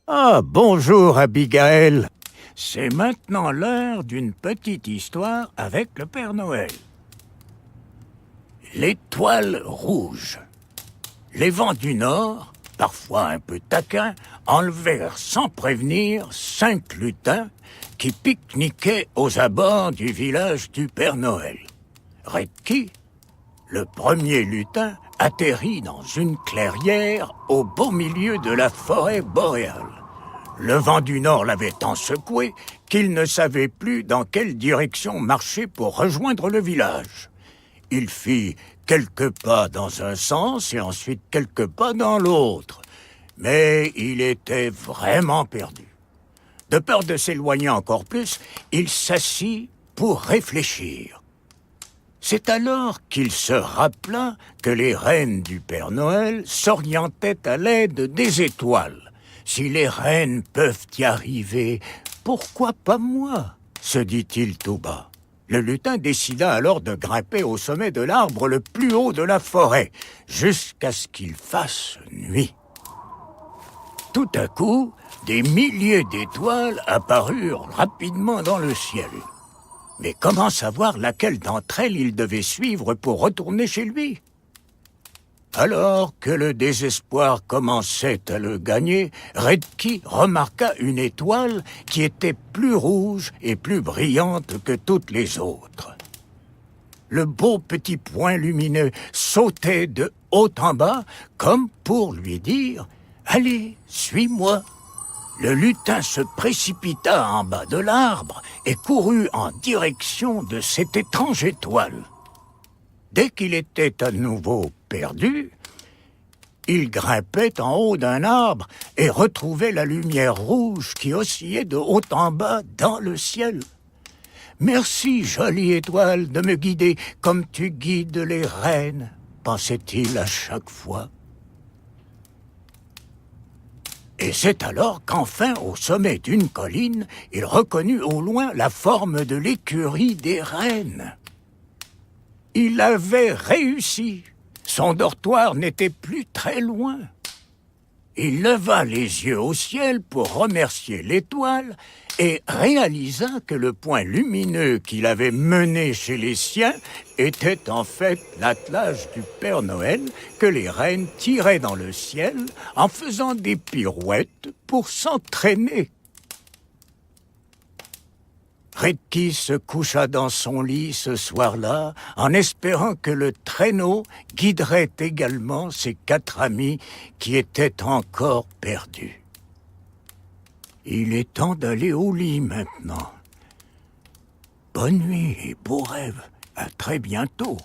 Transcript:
Ah, bonjour Abigail. C'est maintenant l'heure d'une petite histoire avec le Père Noël. L'étoile rouge. Les vents du Nord, parfois un peu taquins, enlevèrent sans prévenir 5 lutins qui pique-niquaient aux abords du village du Père Noël. Redki, le premier lutin, atterrit dans une clairière au beau milieu de la forêt boréale. Le vent du Nord l'avait tant secoué qu'il ne savait plus dans quelle direction marcher pour rejoindre le village. Il fit quelques pas dans un sens et ensuite quelques pas dans l'autre. Mais il était vraiment perdu. De peur de s'éloigner encore plus, il s'assit pour réfléchir. C'est alors qu'il se rappela que les rennes du Père Noël s'orientaient à l'aide des étoiles. Si les rennes peuvent y arriver, pourquoi pas moi? Se dit-il tout bas. Le lutin décida alors de grimper au sommet de l'arbre le plus haut de la forêt, jusqu'à ce qu'il fasse nuit. Tout à coup, des milliers d'étoiles apparurent rapidement dans le ciel. Mais comment savoir laquelle d'entre elles il devait suivre pour retourner chez lui? Alors que le désespoir commençait à le gagner, Redki remarqua une étoile qui était plus rouge et plus brillante que toutes les autres. Le beau petit point lumineux sautait de haut en bas, comme pour lui dire « Allez, suis-moi ». Le lutin se précipita en bas de l'arbre et courut en direction de cette étrange étoile. Dès qu'il était à nouveau perdu, il grimpait en haut d'un arbre et retrouvait la lumière rouge qui oscillait de haut en bas dans le ciel. « Merci, jolie étoile, de me guider comme tu guides les rennes », pensait-il à chaque fois. Et c'est alors qu'enfin, au sommet d'une colline, il reconnut au loin la forme de l'écurie des rennes. Il avait réussi. Son dortoir n'était plus très loin. Il leva les yeux au ciel pour remercier l'étoile et réalisa que le point lumineux qu'il avait mené chez les siens était en fait l'attelage du Père Noël que les rennes tiraient dans le ciel en faisant des pirouettes pour s'entraîner. Redki se coucha dans son lit ce soir-là en espérant que le traîneau guiderait également ses 4 amis qui étaient encore perdus. Il est temps d'aller au lit maintenant. Bonne nuit et beaux rêves. À très bientôt.